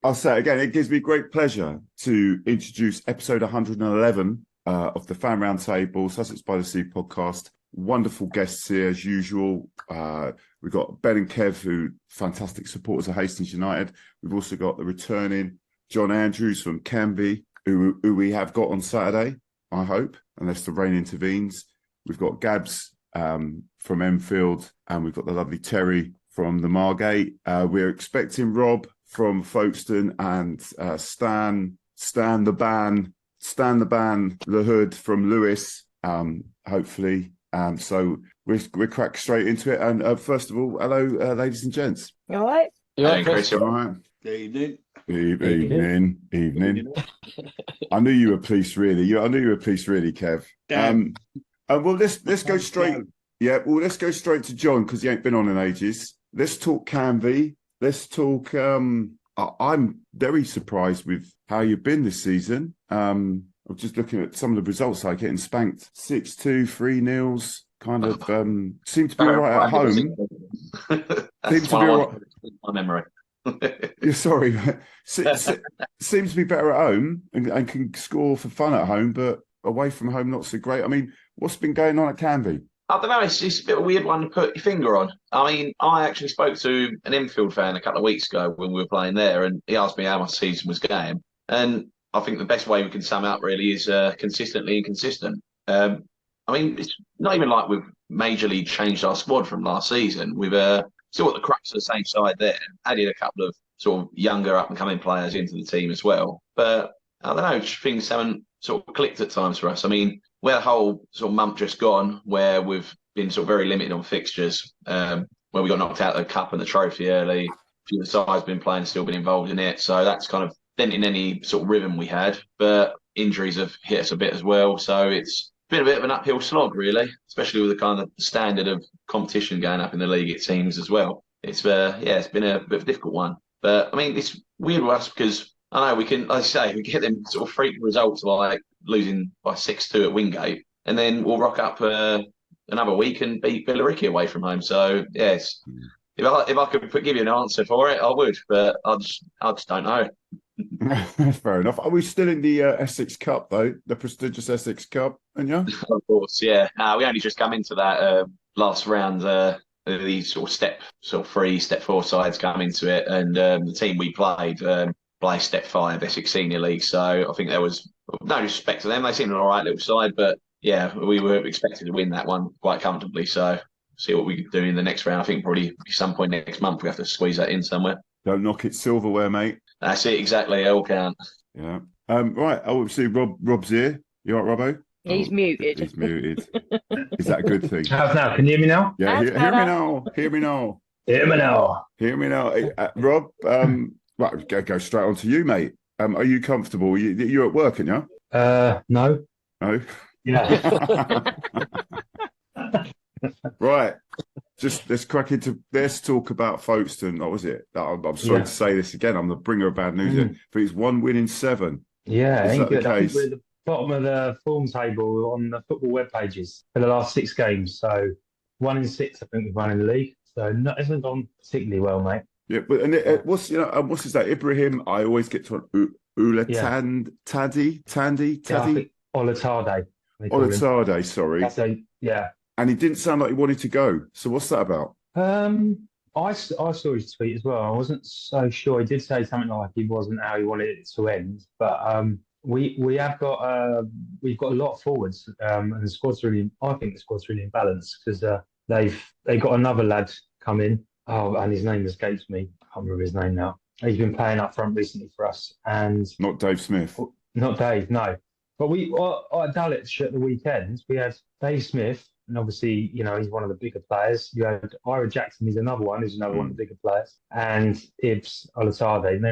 I'll say it again, it gives me great pleasure to introduce episode 111 of the Fan Roundtable, Sussex by the Sea podcast. Wonderful guests here, as usual. We've got Ben and Kev, who fantastic supporters of Hastings United. We've also got the returning John Andrews from Canvey, who we have got on Saturday, I hope, unless the rain intervenes. We've got Gabs from Enfield, and we've got the lovely Terry from the Margate. We're expecting Rob from Folkstone and Stan the Ban, LAHOOD from Lewes, hopefully. So we're crack straight into it. And first of all, hello, ladies and gents. You all right? Yeah, Chris. All right. Good Evening. I knew you were pleased, really. I knew you were pleased, really, Kev. Well, let's go straight. Yeah, well, let's go straight to John because he ain't been on in ages. Let's talk Canvey. Let's talk. I'm very surprised with how you've been this season. I'm just looking at some of the results, like getting spanked 6-2, 3-0. Kind of seem to be all right at home. Seem to be all right. My memory. You're sorry. Seems to be better at home and can score for fun at home, but away from home, not so great. I mean, what's been going on at Canvey? I don't know, it's just a bit of a weird one to put your finger on. I mean, I actually spoke to an Enfield fan a couple of weeks ago when we were playing there, and he asked me how my season was going. And I think the best way we can sum up really is consistently inconsistent. I mean, it's not even like we've majorly changed our squad from last season. We've still got the crux of the same side there, added a couple of sort of younger up-and-coming players into the team as well. But I don't know, things haven't sort of clicked at times for us. I mean, we had a whole sort of month just gone where we've been sort of very limited on fixtures, where we got knocked out of the cup and the trophy early. A few of the sides been playing, still been involved in it. So that's kind of denting any sort of rhythm we had. But injuries have hit us a bit as well. So it's been a bit of an uphill slog, really, especially with the kind of standard of competition going up in the league, it seems, as well. It's it's been a bit of a difficult one. But, I mean, it's weird with us because I know we can, like I say, we get them sort of freak results like losing by 6-2 at Wingate, and then we'll rock up another week and beat Billericay away from home. So, yes, if I could give you an answer for it, I would, but I just don't know. Fair enough. Are we still in the Essex Cup, though? The prestigious Essex Cup, and yeah? Of course, yeah. We only just come into that last round. These sort of step 3, step 4 sides come into it, and the team we played play step 5 Essex Senior League. So I think there was no respect to them. They seemed an all right little side, but yeah, we were expected to win that one quite comfortably. So see what we can do in the next round. I think probably some point next month we have to squeeze that in somewhere. Don't knock it silverware, mate. That's it, exactly. It all count. Yeah. Right. Obviously, Rob's here. You all right, Robbo? He's muted. He's muted. Is that a good thing? How's now? Can you hear me now? Yeah. Hear me now. Hear me now. Hear me now. Rob. Right. Go straight on to you, mate. Are you comfortable? You're at work, aren't you? No. No. Yeah. Right. Just let's talk about Folkstone. What was it? I'm sorry to say this again. I'm the bringer of bad news here, but it's 1 win in 7. Yeah, Is ain't that good. the I think case? we're at the bottom of the form table on the football web pages for the last 6 games. So 1 in 6, I think we've won in the league. So it hasn't gone particularly well, mate. Yeah, but what's his name? Ibrahim. I always get to Tandy. Yeah, I think Olatade. Olatade, sorry. Yeah. And he didn't sound like he wanted to go. So what's that about? I saw his tweet as well. I wasn't so sure. He did say something like he wasn't how he wanted it to end. But we've got a lot of forwards, and the squad's really. I think the squad's really imbalanced because they got another lad come in. Oh, and his name escapes me. I can't remember his name now. He's been playing up front recently for us, and Not Dave Smith. not Dave, no. But at Dulwich at the weekend, we had Dave Smith. And obviously, he's one of the bigger players. You had Ira Jackson, he's another one, who's another one of the bigger players. And Ibs, Olatade, and they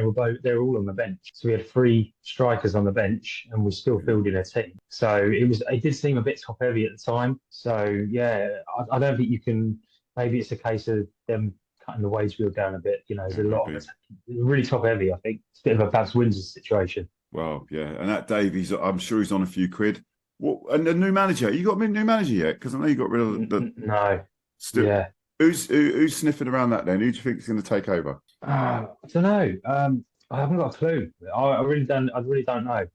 were all on the bench. So we had 3 strikers on the bench, and we still fielded a team. So it did seem a bit top heavy at the time. So yeah, I don't think you can. Maybe it's a case of them cutting the wage bill down a bit. There's a lot of it. Really top heavy. I think it's a bit of a Babs Windsor situation. Well, yeah, and that Dave, I'm sure he's on a few quid. What, and a new manager? You got a new manager yet? Because I know you got rid of the. No. Still, yeah. Who's sniffing around that then? Who do you think is going to take over? I don't know. I haven't got a clue. I really don't. I really don't know.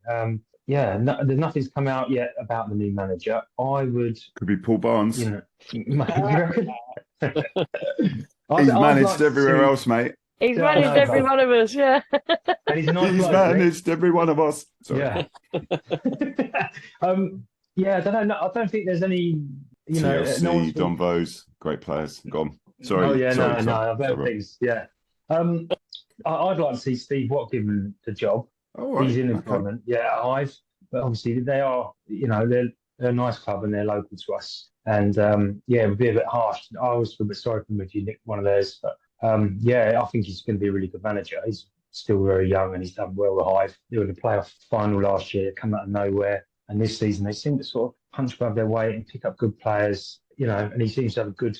Yeah, nothing's come out yet about the new manager. I would, Could be Paul Barnes. you know, you reckon? He's I'd managed like to everywhere see. else, mate. He's Yeah, I managed know, every but one of us, yeah. and he's a nice He's bloke, isn't he? managed every one of us. Sorry. Yeah. Yeah, I don't know. No, I don't think there's any, no TLC, one's really. Don Bose, great players. Gone. Oh Sorry. yeah, Sorry, no, Tom. I've heard Sorry. things. Yeah. I'd like to see Steve Watt given the job. All right. He's in Okay. employment. Yeah, but obviously they are, they're a nice club and they're local to us. And yeah, it would be a bit harsh. I always feel a bit sorry for him if you nick one of theirs. But yeah, I think he's going to be a really good manager. He's still very young and he's done well with Hive. They were in the playoff final last year, come out of nowhere. And this season they seem to sort of punch above their weight and pick up good players, and he seems to have a good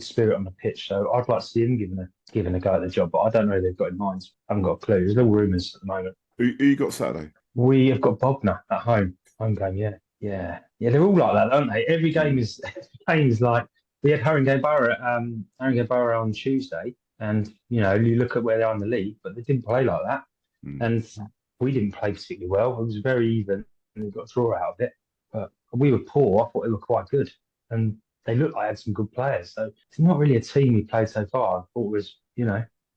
spirit on the pitch. So I'd like to see him given a go at the job, but I don't know who they've got in mind. I haven't got a clue. There's no rumours at the moment. Who you got Saturday? We have got Bognor at home game, yeah. Yeah. Yeah, they're all like that, aren't they? Every game is like we had Haringey Borough on Tuesday, and you look at where they are in the league, but they didn't play like that. And we didn't play particularly well. It was very even and we got a draw out of it. But we were poor. I thought they were quite good. And they looked like they had some good players. So it's not really a team we played so far. I thought it was,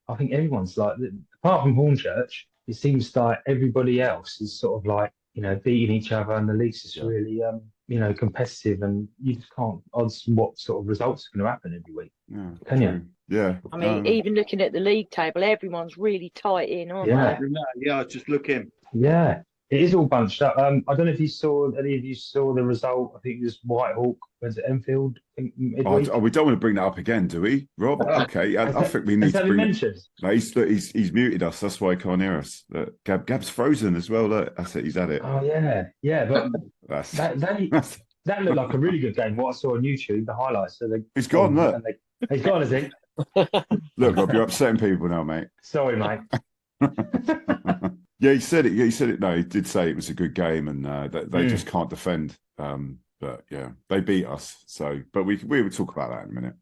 I think everyone's like, apart from Hornchurch, it seems like everybody else is sort of like, beating each other, and the league's just really, competitive, and you just can't odds what sort of results are going to happen every week. Yeah, Can you? Yeah. I mean, even looking at the league table, everyone's really tight in, aren't Yeah. they? Yeah, I was just looking. Yeah, it is all bunched up. I don't know if any of you saw the result. I think it was Whitehawk went to Enfield. Midweek. We don't want to bring that up again, do we, Rob? Okay, I think we need to bring it. No, he's muted us. That's why he can't hear us. Gab's frozen as well. Look, that's it. He's at it. Oh yeah, but that looked like a really good game. What I saw on YouTube, the highlights. So He's gone. Look, he's gone, is he? Look, Rob, you're upsetting people now, mate. Sorry, mate. Yeah, he said it. Yeah, he said it. No, he did say it was a good game, and they just can't defend. But yeah, they beat us. So, but we will talk about that in a minute.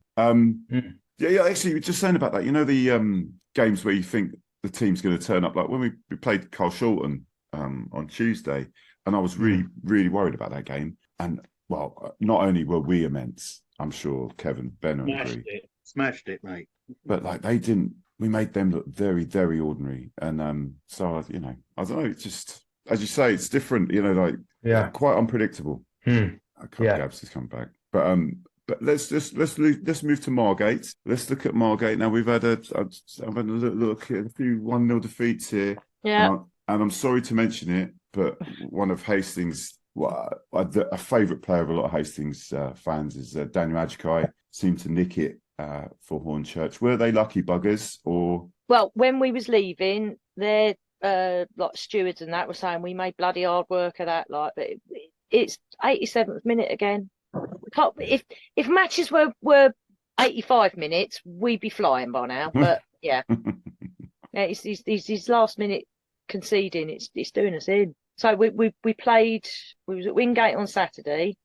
Yeah. Actually, we were just saying about that. The games where you think the team's going to turn up. Like when we played Carlshalton on Tuesday, and I was really, really worried about that game. And well, not only were we immense, I'm sure Kev Ben will agree. Smashed it, mate. But like they didn't. We made them look very, very ordinary, and so I don't know. It's just as you say, it's different. Quite unpredictable. Gabs has come back, but let's move to Margate. Let's look at Margate now. I've had a look at a few 1-0 defeats here. Yeah, and I'm sorry to mention it, but one of Hastings, a favourite player of a lot of Hastings fans is Daniel Adjakai. Seemed to nick it for Hornchurch. Were they lucky buggers or? Well, when we was leaving, their like stewards and that were saying we made bloody hard work of that. Like, but it's 87th minute again. We can't, if matches were 85 minutes, we'd be flying by now. But yeah, it's these last minute conceding. It's doing us in. So we was at Wingate on Saturday.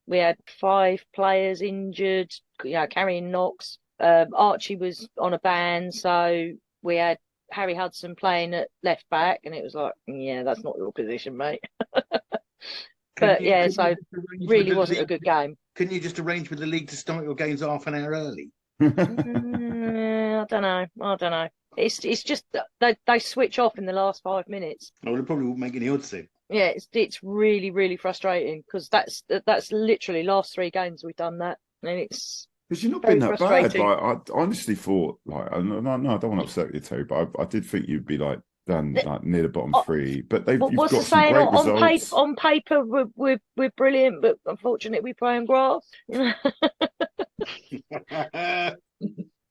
We had 5 players injured, carrying knocks. Archie was on a ban, so we had Harry Hudson playing at left back, and it was like, yeah, that's not your position, mate. But yeah, so really wasn't a good game. Couldn't you just arrange with the league to start your games half an hour early? I don't know. It's just they switch off in the last 5 minutes. Oh, it probably won't make any odds then. Yeah, it's really, really frustrating because that's literally last 3 games we've done that, and it's because you've not been that bad. Like I honestly thought, like I don't want to upset you, Terry, but I did think you'd be like done like near the bottom 3. But you've got some great results. On paper, we're brilliant, but unfortunately we play on grass.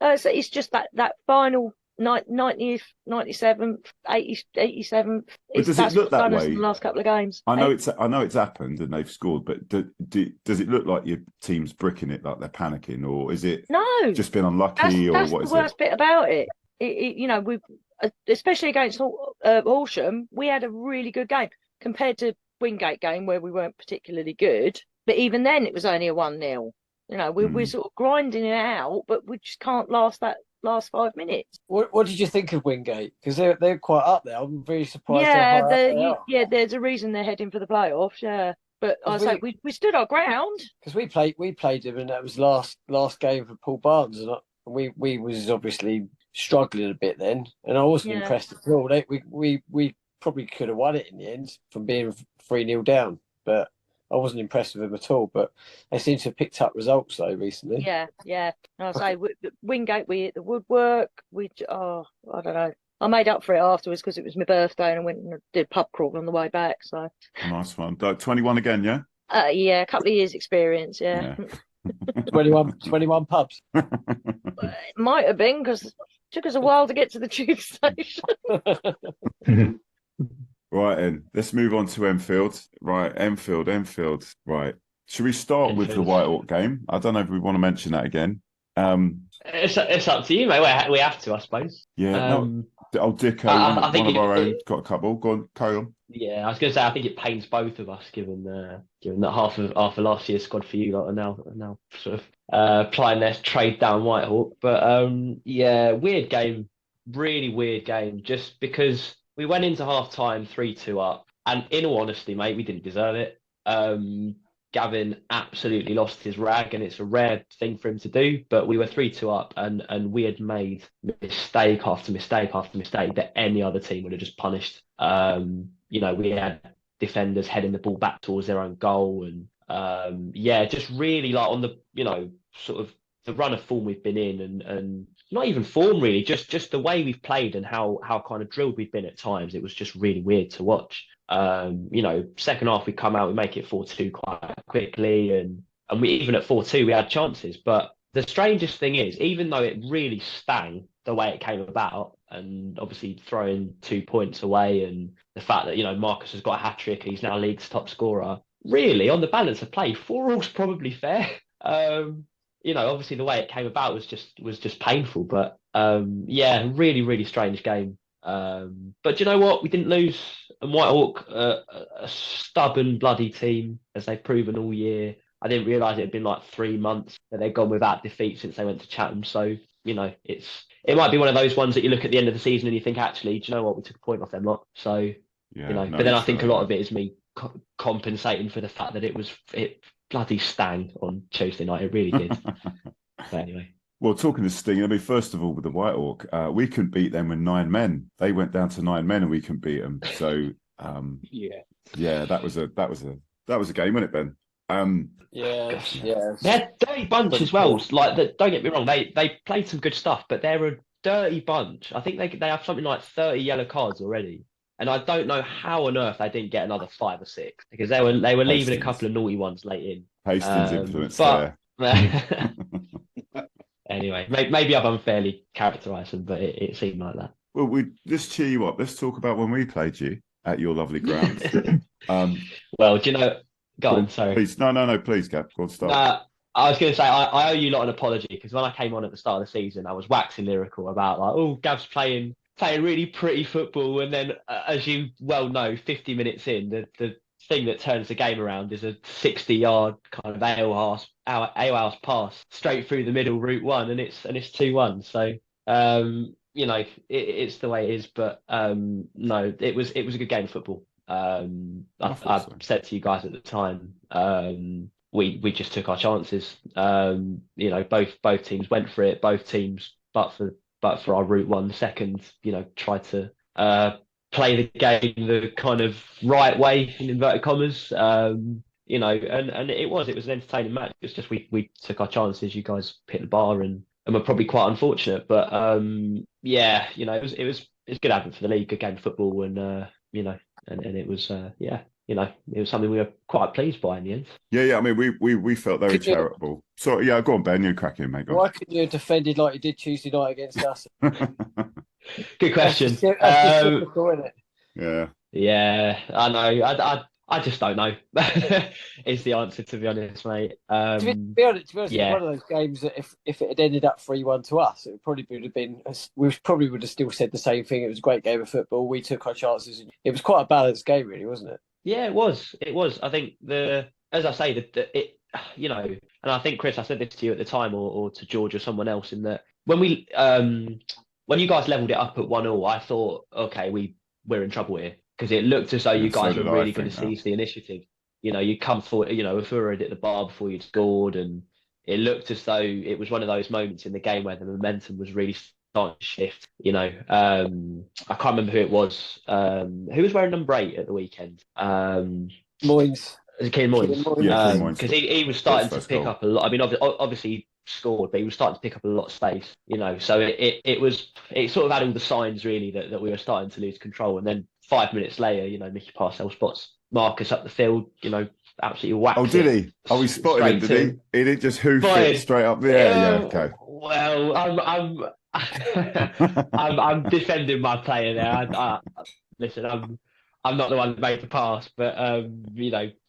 So it's just that final 90th, 97th, 87th. But does it look that way? In the last couple of games. I know it's happened and they've scored, but does it look like your team's bricking it, like they're panicking, or is it just been unlucky, that's or what is it? That's the worst bit about it. We've especially against Horsham, we had a really good game compared to Wingate game where we weren't particularly good. But even then, it was only a 1-0. We're sort of grinding it out, but we just can't last that last 5 minutes. What did you think of Wingate? Because they're quite up there. I'm very surprised how high up they are. Yeah, there's a reason they're heading for the playoffs. Yeah, but I say we stood our ground because we played them, and that was last game for Paul Barnes, and we was obviously struggling a bit then, and I wasn't impressed at all. We probably could have won it in the end from being 3-0 down, but I wasn't impressed with them at all. But they seem to have picked up results though recently. Yeah. And I say Wingate, we hit the woodwork. I don't know. I made up for it afterwards because it was my birthday and I went and did pub crawl on the way back. So nice one. 21 again, yeah. Yeah, a couple of years experience. Yeah. 21 pubs. It might have been because it took us a while to get to the tube station. Right, then let's move on to Enfield. Right, Enfield. Right, should we start with the White Hawk game? I don't know if we want to mention that again. It's up to you, mate. We have to, I suppose. Yeah. Dicko, I think one of our own, got a couple. Go on, carry on. Yeah, I was going to say I think it pains both of us, given that half of last year's squad for you lot are now sort of plying their trade down Whitehawk. But yeah, weird game, really weird game. Just because we went into half time 3-2 up, and in all honesty, mate, we didn't deserve it. Gavin absolutely lost his rag, and it's a rare thing for him to do. But we were 3-2 up, and we had made mistake after mistake after mistake that any other team would have just punished. We had defenders heading the ball back towards their own goal, and just really like on the sort of the run of form we've been in, and not even form really, just the way we've played and how kind of drilled we've been at times. It was just really weird to watch. Second half we come out, we make it 4-2 quite quickly, and we even at 4-2 we had chances. But the strangest thing is, even though it really stung the way it came about, and obviously throwing 2 points away, and the fact that Marcus has got a hat trick, he's now league's top scorer. Really, on the balance of play, 4-all's probably fair. Obviously the way it came about was just painful. But really, really strange game. But you know what? We didn't lose. And Whitehawk, a stubborn bloody team, as they've proven all year. I didn't realise it had been like 3 months that they'd gone without defeat since they went to Chatham. So, it might be one of those ones that you look at the end of the season and you think, actually, do you know what? We took a point off them lot. So, but then I think a lot of it is me compensating for the fact that it bloody stung on Tuesday night. It really did. But anyway. Well, talking of sting, first of all, with the White Hawk, we couldn't beat them with 9 men. They went down to 9 men, and we couldn't beat them. So, that was a game, wasn't it, Ben? Yeah. They had dirty bunch as well. Like, don't get me wrong, they played some good stuff, but they're a dirty bunch. I think they have something like 30 yellow cards already, and I don't know how on earth they didn't get another 5 or 6, because they were leaving a couple of naughty ones late in. Hastings influence there. Anyway, maybe I've unfairly characterised them, but it seemed like that. Well, we just cheer you up. Let's talk about when we played you at your lovely ground. Well, do you know? Go on, sorry. Please, no, please, Gab. Go on, start. I was going to say I owe you lot an apology, because when I came on at the start of the season, I was waxing lyrical about Gab's playing really pretty football, and then as you well know, 50 minutes in, the thing that turns the game around is a 60-yard kind of alehouse pass straight through the middle, route 1, and it's 2-1. So it's the way it is. But no, it was a good game of football. I said to you guys at the time, we just took our chances. Both teams went for it. Both teams, but for our route 1 second, tried to play the game the kind of right way, in inverted commas. And it was an entertaining match. It's just we took our chances. You guys hit the bar and were probably quite unfortunate. But it was good having for the league, good game of football, and it was it was something we were quite pleased by in the end. Yeah. We felt very charitable. So go on, Ben. You're cracking, mate. Why couldn't you have defended like you did Tuesday night against us? Good question. That's typical, isn't it? Yeah, I know. I just don't know. Is the answer, to be honest, mate. To be honest, it's one of those games that if it had ended up 3-1 to us, it probably would have been. We probably would have still said the same thing. It was a great game of football. We took our chances. It was quite a balanced game, really, wasn't it? Yeah, it was. I think as I say, and I think, Chris, I said this to you at the time, or to George or someone else, in that when you guys leveled it up at 1-1, I thought, okay, we're in trouble here, because it looked as though Yeah, you so guys did were I really going think to that. seize the initiative. You come forward, if we were at the bar before you'd scored, and it looked as though it was one of those moments in the game where the momentum was really starting to shift. I can't remember who it was. Who was wearing number 8 at the weekend? Moyes. Keane Moyes. Yeah, Keane Moyes. Because he was Got his starting to first pick goal. up a lot. I mean, obviously he scored, but he was starting to pick up a lot of space. So it sort of had all the signs really that we were starting to lose control. And then 5 minutes later, Mickey Parcell spots Marcus up the field. Absolutely whacked. Oh, did he? Oh, he spotted him, did he? He didn't just hoof it straight up there. Yeah, okay. Well, I'm defending my player there. Listen, I'm not the one that made the pass, but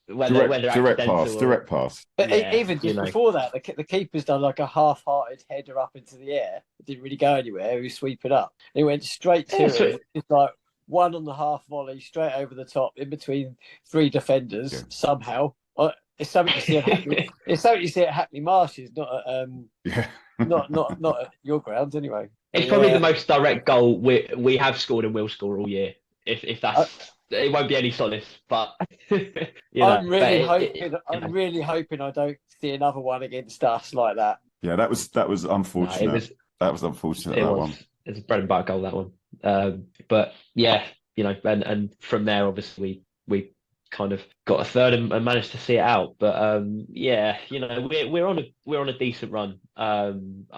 whether direct pass. But Yeah, even just before that, the keeper's done like a half-hearted header up into the air. It didn't really go anywhere. He was sweeping up. He went straight to it. It's like one on the half volley, straight over the top, in between 3 defenders. Somehow, it's something you see at Hackney. It's something you see at Hackney Marshes, not at not at your grounds anyway. It's probably the most direct goal we have scored and will score all year. If that's it won't be any solace, but I'm really hoping I don't see another one against us like that. Yeah, that was unfortunate. That was unfortunate. One. It's a bread and butter goal, that one. But yeah, and from there, obviously we kind of got a third and managed to see it out. But we're on a decent run. I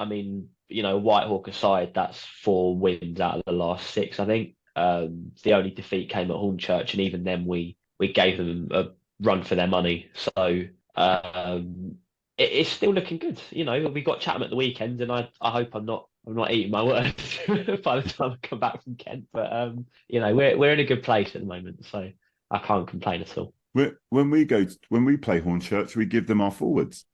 mean, Whitehawk aside, that's 4 wins out of the last 6, I think. The only defeat came at Hornchurch, and even then we gave them a run for their money. So it's still looking good. We got Chatham at the weekend, and I hope I'm not eating my words by the time I come back from Kent. But we're in a good place at the moment, so I can't complain at all. When we play Hornchurch, we give them our forwards.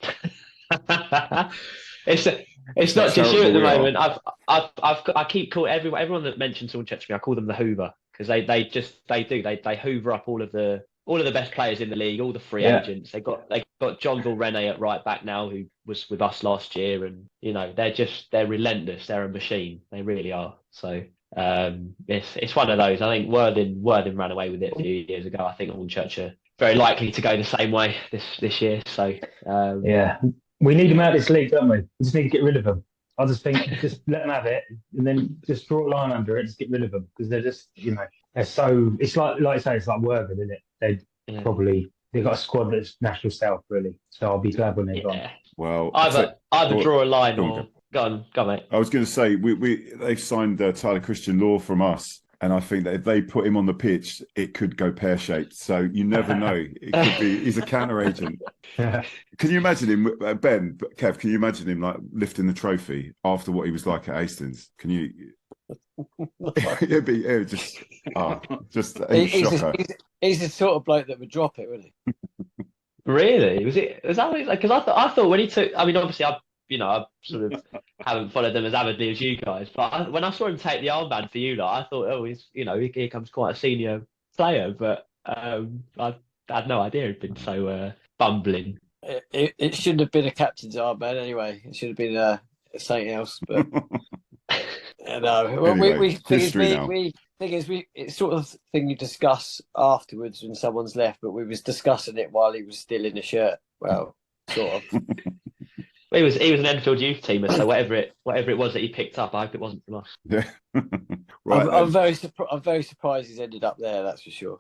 It's not just you at the moment. I keep calling everyone that mentions Hornchurch to me, I call them the Hoover, because they hoover up all of the best players in the league, all the free agents. They got John Vilrene at right back now, who was with us last year, and they're relentless. They're a machine. They really are. So it's one of those. I think Worthing ran away with it a few years ago. I think Hornchurch are very likely to go the same way this year. So yeah. We need them out of this league, don't we? We just need to get rid of them. I just think just let them have it, and then just draw a line under it, just get rid of them, because they're just, they're so. It's like I say, it's like Worthing, isn't it? They've got a squad that's national south, really. So I'll be glad when they're gone. Well, either draw a line or go on, mate. I was going to say they've signed Tyler Christian Law from us. And I think that if they put him on the pitch, it could go pear-shaped. So you never know. It could be he's a counter agent. Can you imagine him, Ben, Kev? Can you imagine him like lifting the trophy after what he was like at Hastings? Can you? It'd be just a shocker. He's the sort of bloke that would drop it, wouldn't he? Really? Was that because I thought when he took? I mean, obviously I sort of haven't followed them as avidly as you guys, but when I saw him take the armband for you, I thought, oh, here comes quite a senior player. But I had no idea he'd been so bumbling. It shouldn't have been a captain's armband anyway. It should have been something else. But no, anyway, it's sort of thing you discuss afterwards when someone's left. But we was discussing it while he was still in the shirt. Well, sort of. He was an Enfield youth teamer, so whatever it was that he picked up, I hope it wasn't from us. Yeah, right. I'm very surprised he's ended up there. That's for sure.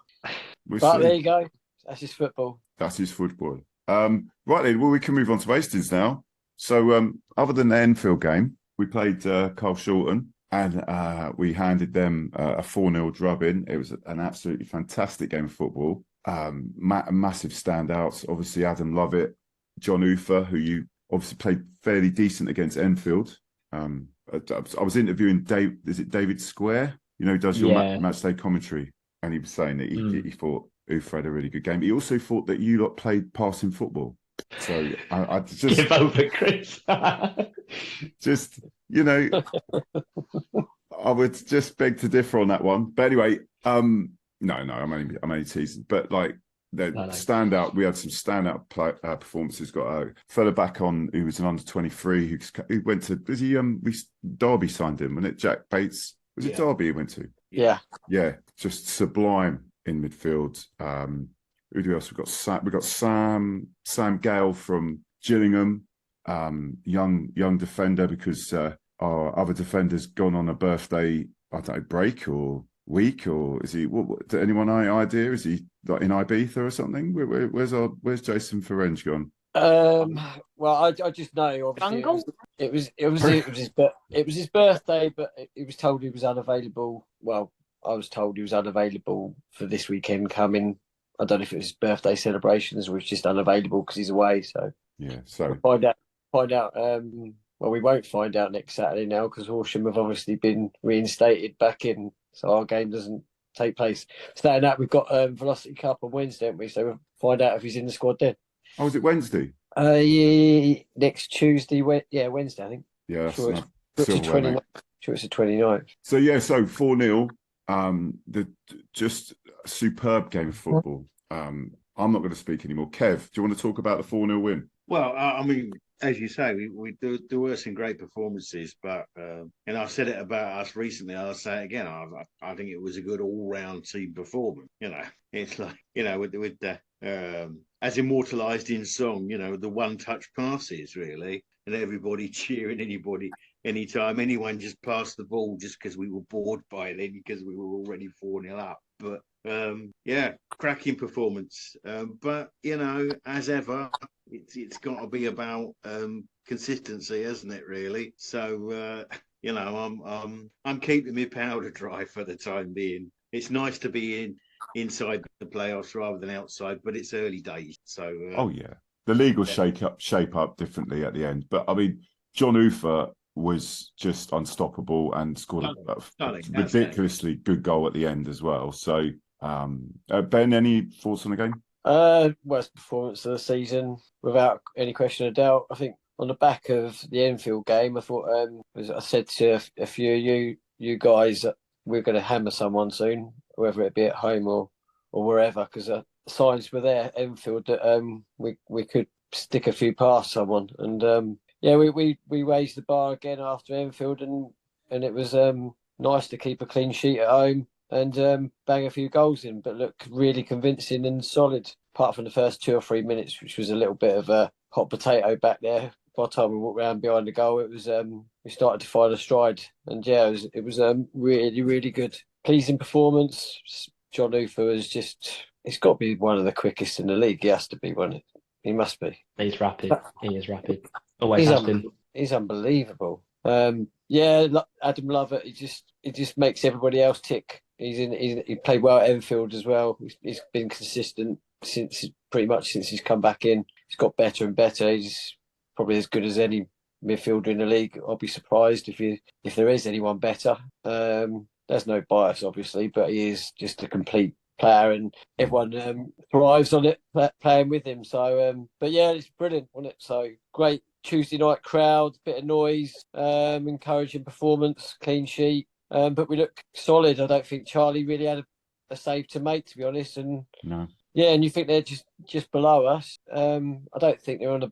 There you go. That's his football. That's his football. Right then, well, we can move on to Hastings now. So, other than the Enfield game, we played Carlshalton, and we handed them a 4-0 drubbing. It was an absolutely fantastic game of football. Massive standouts. Obviously, Adam Lovett, John Ufer, who you obviously played fairly decent against Enfield. I was interviewing David Square, who does your match day commentary, and he was saying that he thought Ufer had a really good game. He also thought that you lot played passing football. So I just give over, Chris. just I would just beg to differ on that one. But anyway, no, I'm only teasing. But standout. We had some standout performances. Got a fella back on who was an under-23 who went to. Was he? Derby signed him, wasn't it? Jack Bates. Was it Derby he went to? Yeah. Yeah, just sublime in midfield. Who do we else? We've got Sam Gale from Gillingham, young defender, because our other defender's gone on a birthday, I don't know, break or week, or is he? What anyone idea? Is he like in Ibiza or something? Where's Jason Ferenc gone? Well, I just know obviously it was his birthday, but he was told he was unavailable. Well, I was told he was unavailable for this weekend coming. I don't know if it was his birthday celebrations or it's just unavailable because he's away. So so we'll find out. Well, we won't find out next Saturday now because Horsham have obviously been reinstated back in, so our game doesn't take place. Staying that, we've got Velocity Cup on Wednesday, haven't we? So we'll find out if he's in the squad then. Oh, is it Wednesday? Next Tuesday. Wednesday, I think. Yeah, sure it's the 29th. So 4-0. Just a superb game of football. I'm not going to speak anymore. Kev, do you want to talk about the 4-0 win? Well, I mean, as you say, we there were some great performances, but and I said it about us recently. I'll say it again. I think it was a good all-round team performance. It's like with the as immortalised in song. The one-touch passes really, and everybody cheering anybody. Anytime anyone just passed the ball, just because we were bored by then, because we were already 4-0 up. But cracking performance. But as ever, it's got to be about consistency, hasn't it? Really. So I'm keeping my powder dry for the time being. It's nice to be inside the playoffs rather than outside, but it's early days. So the league will shape up differently at the end. But I mean, John Ufer was just unstoppable and scored a ridiculously good goal at the end as well. So, Ben, any thoughts on the game? Worst performance of the season, without any question of doubt. I think on the back of the Enfield game, I thought, as I said to a few of you guys, that we're going to hammer someone soon, whether it be at home or wherever, because signs were there at Enfield that we could stick a few past someone. And we raised the bar again after Enfield, and it was nice to keep a clean sheet at home and bang a few goals in, but look really convincing and solid, apart from the first 2 or 3 minutes, which was a little bit of a hot potato back there. By the time we walked around behind the goal, it was we started to find a stride, and it was really, really good, pleasing performance. John Ufer is he's got to be one of the quickest in the league. He has to be, won't it? He must be. He's rapid. He is rapid. Always has been. He's unbelievable. Adam Lovett. He just makes everybody else tick. He played well at Enfield as well. He's been consistent pretty much since he's come back in. He's got better and better. He's probably as good as any midfielder in the league. I'll be surprised if there is anyone better. There's no bias, obviously, but he is just a complete player, and everyone thrives on it, playing with him. So, but yeah, it's brilliant, wasn't it? So great Tuesday night crowd, bit of noise, encouraging performance, clean sheet. But we look solid. I don't think Charlie really had a save to make, to be honest. And no, and you think they're just below us. I don't think they're on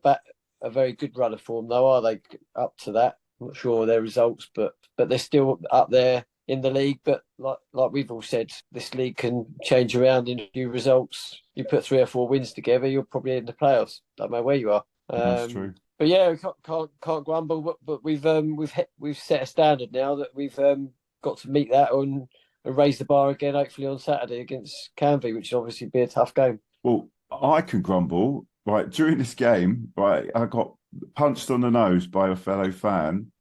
a very good run of form, though, are they? Up to that, I'm not sure of their results, but they're still up there in the league. But like we've all said, this league can change around in a few results. You put 3 or 4 wins together, you're probably in the playoffs. Don't know where you are. That's true. But yeah, we can't grumble. But we've set a standard now that we've got to meet that and raise the bar again, hopefully on Saturday against Canvey, which will obviously be a tough game. Well, I can grumble. Right, during this game, right, I got punched on the nose by a fellow fan,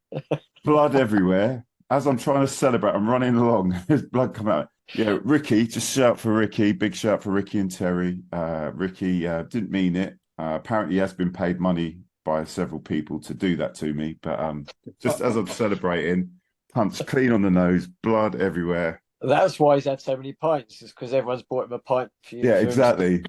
blood everywhere. As I'm trying to celebrate, I'm running along, there's blood coming out. Yeah, Ricky, just shout for Ricky, big shout for Ricky and Terry. Ricky didn't mean it. Apparently he has been paid money by several people to do that to me, but just as I'm celebrating, punched clean on the nose, blood everywhere. That's why he's had so many pints, is because everyone's bought him a pint for you. Yeah, exactly.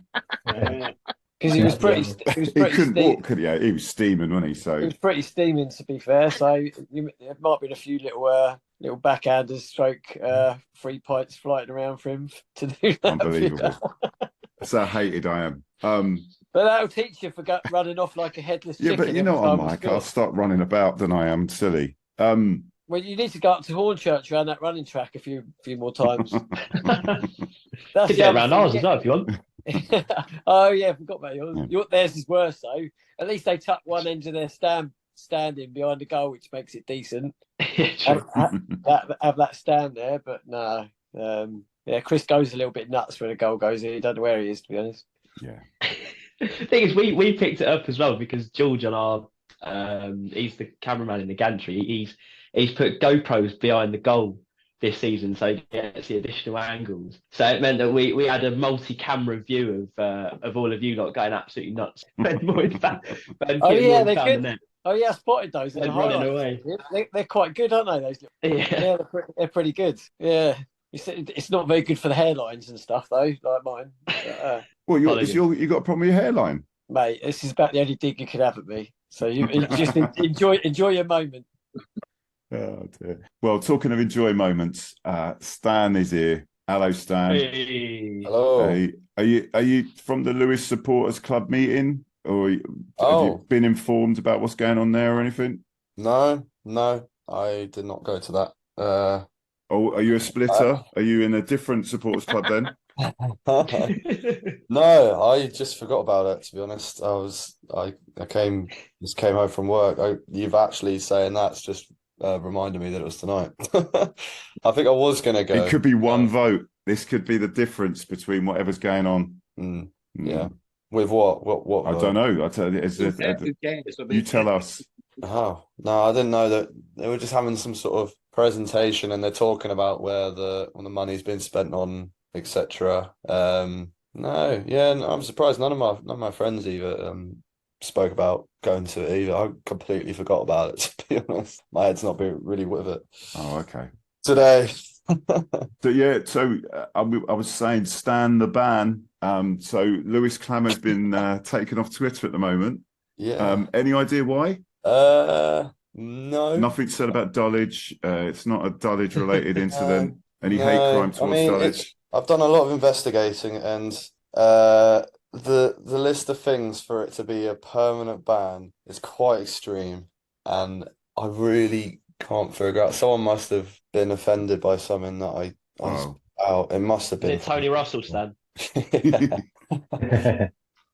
Because he was pretty. He couldn't walk, could he? Yeah, he was steaming, wasn't he? So he was pretty steaming, to be fair. So there might have been a few little backhanders, free pints flying around for him to do that. Unbelievable. That's how hated I am. But that'll teach you for running off like a headless Yeah, chicken. but you know every what I'm time we like. score. I'll start running about than I am silly. Well, you need to go up to Hornchurch around that running track a few more times. That's Could get around ours as well if you want. Oh yeah, I forgot about yours. Yeah. Theirs is worse though. At least they tuck one end of their standing behind the goal, which makes it decent. Yeah, true. Have that stand there, but no. Yeah, Chris goes a little bit nuts when a goal goes in. He doesn't know where he is, to be honest. Yeah. The thing is, we picked it up as well because George on our he's the cameraman in the gantry. He's put GoPros behind the goal this season, so he gets the additional angles. So it meant that we had a multi-camera view of all of you lot going absolutely nuts. Ben Boyd found Oh yeah, they're the good. net. Oh yeah, I spotted those. In the Running highlights. away. They're quite good, aren't they? Those. Yeah. Yeah, they're pretty good. Yeah. It's not very good for the hairlines and stuff though, like mine. But, Well, you got a problem with your hairline? mate, this is about the only dig you could have at me. So you just enjoy your moment. Oh dear. Well, talking of enjoy moments, Stan is here. Hello, Stan. Hey. Hello. Hey, are you from the Lewes Supporters Club meeting, or have you been informed about what's going on there or anything? No, I did not go to that. Oh, are you a splitter? Are you in a different supporters club then? No, I just forgot about it, to be honest. I came home from work. You've actually saying that's just reminded me that it was tonight. I think I was gonna go. It could be one vote. This could be the difference between whatever's going on. Yeah. With what? What I vote? don't know. I tell you, Who cares? I mean, you tell us. Oh, no, I didn't know that they were just having some sort of presentation and they're talking about where the money's been spent on, etc. No, yeah, no, I'm surprised none of my friends either spoke about going to it either. I completely forgot about it, to be honest. My head's not been really with it Oh, okay. today. So I was saying Stan the ban. So Lewis Clammer's been taken off Twitter at the moment. Yeah. Any idea why? No. Nothing said about Dulwich. It's not a Dulwich related incident. Any No. hate crime towards Dulwich? I've done a lot of investigating, and the list of things for it to be a permanent ban is quite extreme, and I really can't figure out. Someone must have been offended by something that I Wow. out. It must have Is been it Tony Russell, Stan?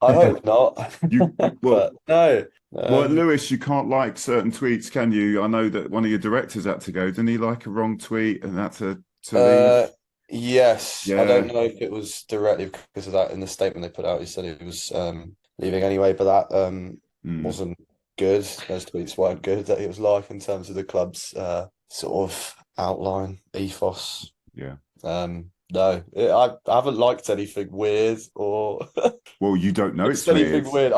I hope not. Well, But no. well, at Lewis, you can't like certain tweets, can you? I know that one of your directors had to go. Didn't he like a wrong tweet and had to leave? Yes. Yeah. I don't know if it was directly because of that in the statement they put out. He said he was leaving anyway, but that wasn't good. Those tweets weren't good that he was like in terms of the club's sort of outline, ethos. Yeah. No, I haven't liked anything weird or Well, you don't know it's anything weird.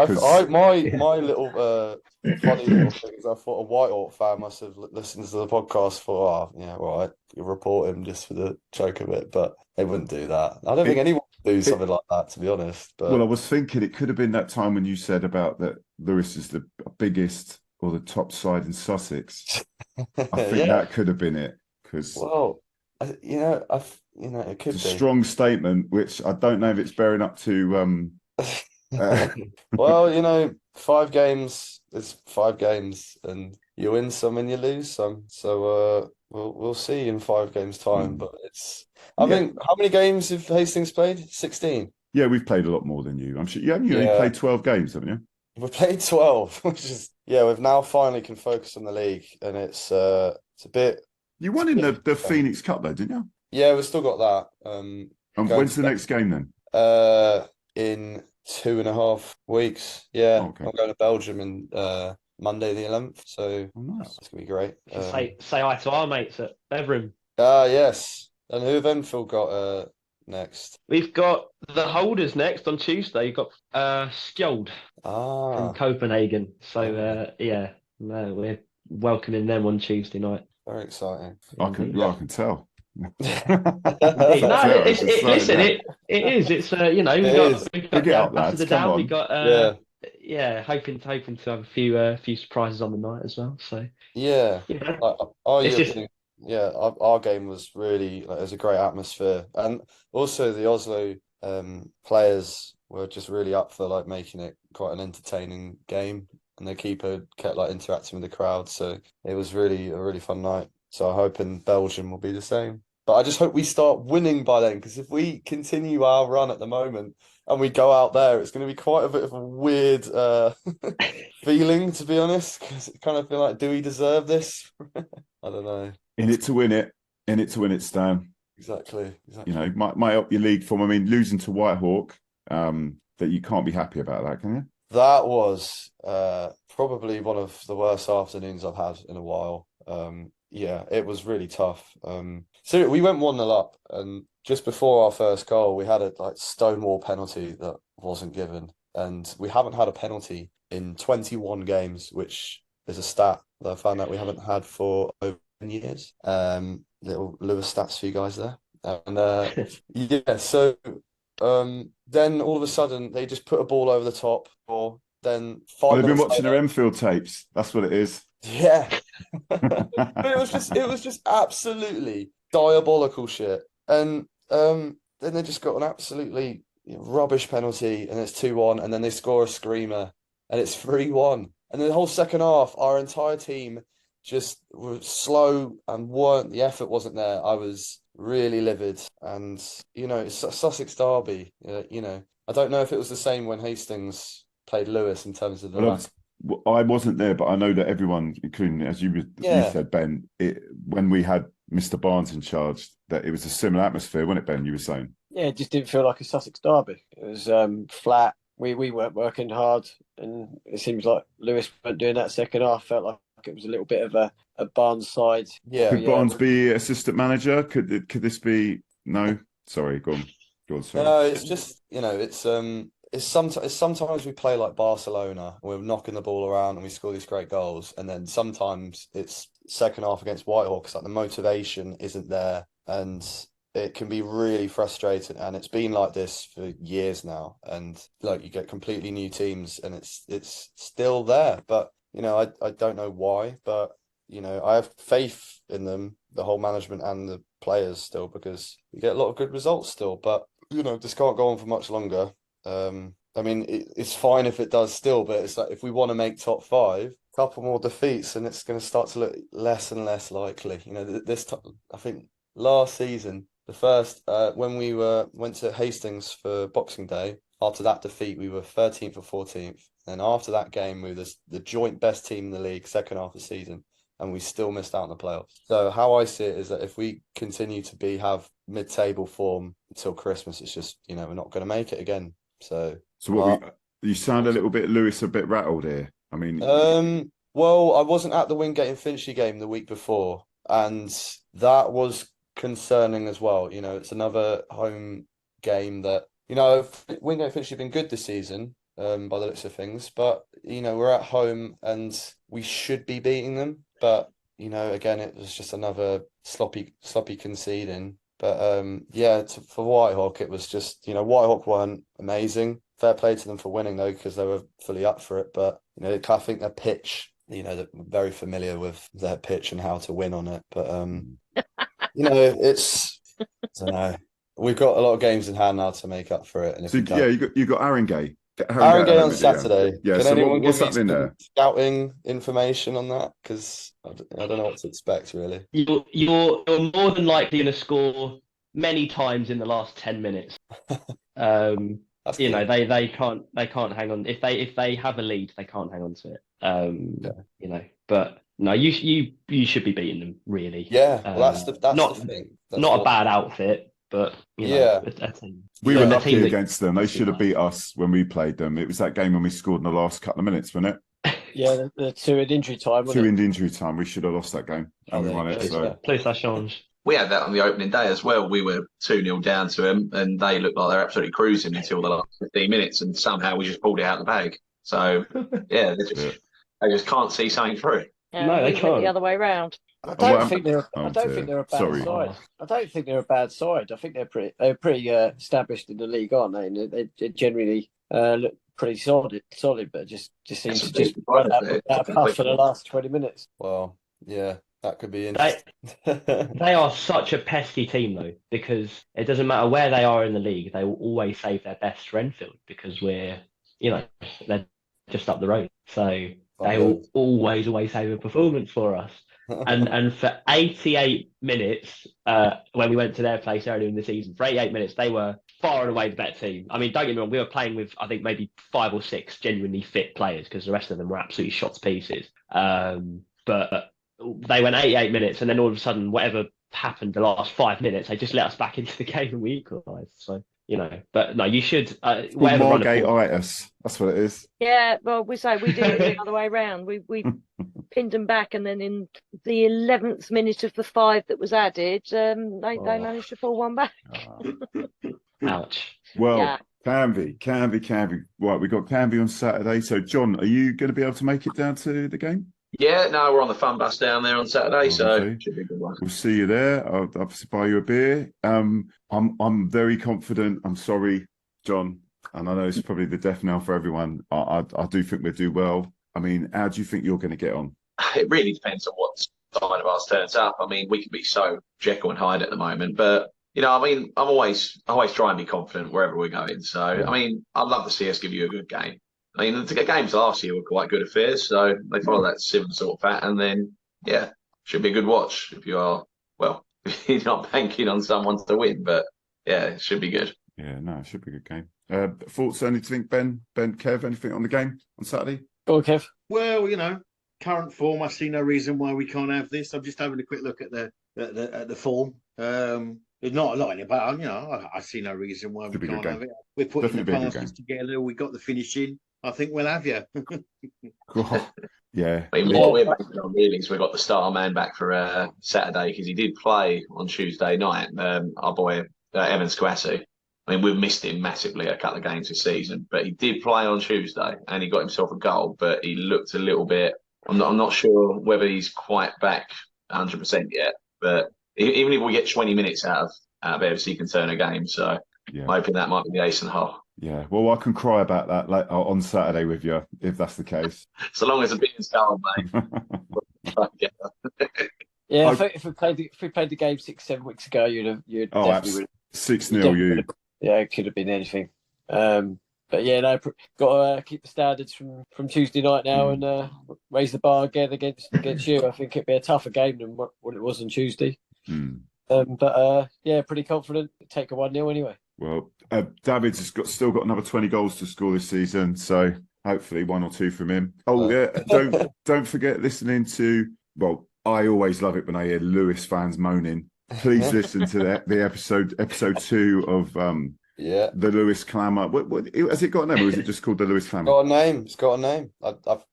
My little funny little thing is I thought a White Hawk fan must have listened to the podcast for yeah, right, you report him just for the joke of it, but they wouldn't do that. I don't think anyone would do something like that, to be honest. But well, I was thinking it could have been that time when you said about that Lewis is the biggest or the top side in Sussex. I think that could have been it because well, it could it's a be. strong statement, which I don't know if it's bearing up to. Well, 5 games is 5 games, and you win some and you lose some. So we'll see in 5 games' time. But I think how many games have Hastings played? 16. Yeah, we've played a lot more than you. I'm sure you only played 12 games, haven't you? We've played 12, which is we've now finally can focus on the league, and it's a bit. You won in the Phoenix Cup though, didn't you? Yeah, we've still got that. And when's the next game then? In 2.5 weeks. Yeah, Okay. I'm going to Belgium in Monday the 11th. So nice. It's gonna be great. Say hi to our mates at Bevram. Yes. And who have Enfield got next? We've got the holders next on Tuesday. You've got Skjold from Copenhagen. So we're welcoming them on Tuesday night. Very exciting. I can tell. Listen, it is. It's we got the ambassador down. We got hoping to have a few surprises on the night as well. So our game was really it was a great atmosphere, and also the Oslo players were just really up for like making it quite an entertaining game, and the keeper kept like interacting with the crowd. So it was really a really fun night. So I'm hoping Belgium will be the same. But I just hope we start winning by then, because if we continue our run at the moment and we go out there, it's going to be quite a bit of a weird feeling, to be honest, because it kind of feel like, do we deserve this? I don't know. In it to win it. In it to win it, Stan. Exactly. You know, might help your league form. I mean, losing to Whitehawk, that you can't be happy about that, can you? That was probably one of the worst afternoons I've had in a while. Yeah, it was really tough. So we went 1-0 up, and just before our first goal, we had a like stonewall penalty that wasn't given, and we haven't had a penalty in 21 games, which is a stat that I found out we haven't had for over 10 years. Little Lewes stats for you guys there, and yeah, so then all of a sudden they just put a ball over the top, or then 5 Well, they've been minutes watching later, their Enfield tapes. That's what it is. yeah. But it was just absolutely diabolical shit. And then they just got an absolutely rubbish penalty, and it's 2-1, and then they score a screamer and it's 3-1. And then the whole second half, our entire team just were slow and the effort wasn't there. I was really livid. And it's a Sussex derby. I don't know if it was the same when Hastings played Lewes in terms of the I wasn't there, but I know that everyone, including, as you said, Ben, when we had Mr. Barnes in charge, that it was a similar atmosphere, wasn't it, Ben? You were saying? Yeah, it just didn't feel like a Sussex derby. It was flat. We weren't working hard, and it seems like Lewes weren't doing that second half. Felt like it was a little bit of a Barnes side. Yeah. Could Barnes be assistant manager? Could this be? No, sorry, go on. Sorry. No, it's just it's sometimes we play like Barcelona, and we're knocking the ball around and we score these great goals, and then sometimes it's second half against Whitehawk, it's like the motivation isn't there, and it can be really frustrating. And it's been like this for years now, and like you get completely new teams and it's still there, but I don't know why, but I have faith in them, the whole management and the players still, because we get a lot of good results still, but this can't go on for much longer. I mean, it's fine if it does still, but it's like if we want to make top 5, a couple more defeats, and it's going to start to look less and less likely. I think last season, the first when we went to Hastings for Boxing Day, after that defeat, we were 13th or 14th, and after that game, we were the joint best team in the league second half of the season, and we still missed out on the playoffs. So how I see it is that if we continue to have mid-table form until Christmas, it's just we're not going to make it again. So what you sound a little bit, Lewis, a bit rattled here. I mean, well, I wasn't at the Wingate and Finchley game the week before, and that was concerning as well. It's another home game that Wingate and Finchley have been good this season, by the looks of things, but we're at home and we should be beating them, but again, it was just another sloppy conceding. But for Whitehawk, it was just Whitehawk weren't amazing. Fair play to them for winning though, because they were fully up for it. But I think their pitch, they're very familiar with their pitch and how to win on it. But it's I don't know. We've got a lot of games in hand now to make up for it. And if you got Harringay. Harringay on Saturday. Yeah. Can So anyone what's give me happening some there? scouting information on that? Because I don't know what to expect really. You're more than likely going to score many times in the last 10 minutes. That's cool. They can't hang on if they have a lead, they can't hang on to it. But no, you should be beating them really. Yeah, well, that's the thing. Not a bad outfit, but yeah, we were lucky against them. They should have beat us when we played them. It was that game when we scored in the last couple of minutes, wasn't it? Yeah, the 2 in injury time. In injury time, we should have lost that game, and we won it. So please, that change. We had that on the opening day as well. We were 2-0 down to them, and they looked like they're absolutely cruising until the last 15 minutes, and somehow we just pulled it out of the bag. So yeah, they just can't see something through. No, they can't. The other way around. I don't think they're a bad Sorry. side. I don't think they're a bad side. I think they're pretty established in the league, aren't they? And they generally look pretty solid, but just seems to run out of puff for the last 20 minutes. Well, yeah. That could be interesting. They are such a pesky team, though, because it doesn't matter where they are in the league, they will always save their best for Enfield because they're just up the road. So they will always save a performance for us. And for 88 minutes, when we went to their place earlier in the season, for 88 minutes, they were far and away the better team. I mean, don't get me wrong, we were playing with, I think, maybe 5 or 6 genuinely fit players because the rest of them were absolutely shot to pieces. But they went 88 minutes, and then all of a sudden, whatever happened the last 5 minutes, they just let us back into the game and we equalised. So, but no, you should. Whatever Margate-itis. That's what it is. Yeah, well, we did it the other way around. We pinned them back, and then in the 11th minute of the 5 that was added, they managed to pull one back. Ouch. Well, yeah. Canvey. Right, we got Canvey on Saturday. So, John, are you going to be able to make it down to the game? Yeah, no, we're on the fun bus down there on Saturday, so it should be a good one. We'll see you there. I'll obviously buy you a beer. I'm very confident. I'm sorry, John, and I know it's probably the death knell for everyone. I do think we'll do well. I mean, how do you think you're going to get on? It really depends on what side of us turns up. I mean, we can be so Jekyll and Hyde at the moment, but I mean, I always try and be confident wherever we're going. So, I mean, I'd love to see us give you a good game. I mean, the games last year were quite good affairs, so they follow that similar sort of pattern. And then, should be a good watch if you are, if you're not banking on someone to win, but it should be good. Yeah, no, it should be a good game. Thoughts, anything, Ben, Kev, anything on the game on Saturday? Go on, Kev. Well, current form, I see no reason why we can't have this. I'm just having a quick look at the form. There's not a lot in it, but I see no reason why we can't have it. We're putting the passes together. We got the finishing. I think we'll have you. Yeah. I mean, what we're banking on really is we've got the star man back for Saturday because he did play on Tuesday night. Our boy Evans Kwasi. I mean, we've missed him massively a couple of games this season, but he did play on Tuesday and he got himself a goal. But he looked a little bit. I'm not sure whether he's quite back 100% yet. But even if we get 20 minutes out of Evans, he can turn a game. So I'm hoping that might be the ace in the hole. Yeah, well, I can cry about that on Saturday with you, if that's the case. So long as the beer's cold, mate. If we played the game 6-7 weeks ago, you'd definitely 6-0 you. Yeah, it could have been anything. But got to keep the standards from Tuesday night now and raise the bar again against you. I think it'd be a tougher game than what it was on Tuesday. Pretty confident. Take a 1-0 anyway. Well, David's still got another 20 goals to score this season, so hopefully 1 or 2 from him. Oh yeah, don't forget listening to. Well, I always love it when I hear Lewes fans moaning. Please listen to the episode 2 of the Lewes Clamour. What has it got a name, or is it just called the Lewes Clamour? It's got a name.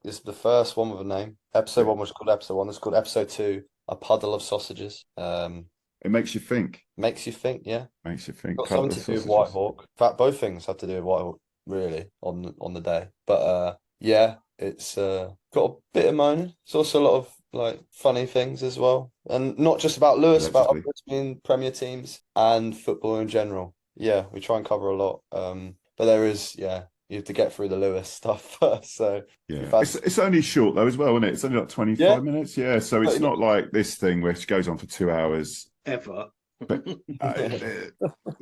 This is the first one with a name. Episode 1 was called episode 1. It's called episode 2. A puddle of sausages. It makes you think. Makes you think. Makes you think. Got something to do with Whitehawk. In fact, both things have to do with Whitehawk, really, on the day. But it's got a bit of moaning. It's also a lot of funny things as well, and not just about Lewes, about between Premier teams and football in general. Yeah, we try and cover a lot. But there is you have to get through the Lewes stuff first. So it's only short though as well, isn't it? It's only 25 minutes. Yeah, so it's not like this thing which goes on for 2 hours. Ever. But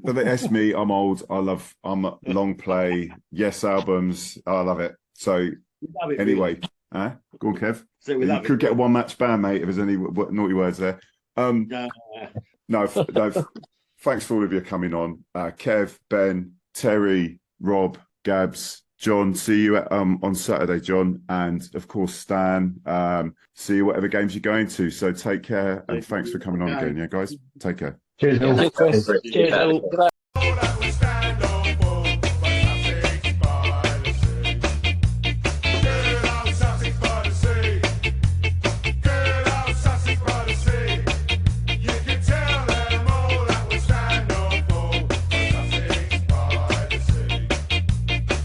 that's me. I'm old. I'm long play. Yes, albums. I love it. So anyway, go on, Kev. So you could get a 1-match ban, mate. If there's any naughty words there. No. Thanks for all of you coming on. Kev, Ben, Terry, Rob, Gabs, John. See you on Saturday, John, and of course Stan. See you whatever games you're going to. So take care and thanks for coming on again. Yeah, guys, take care. Cheers. Cheers.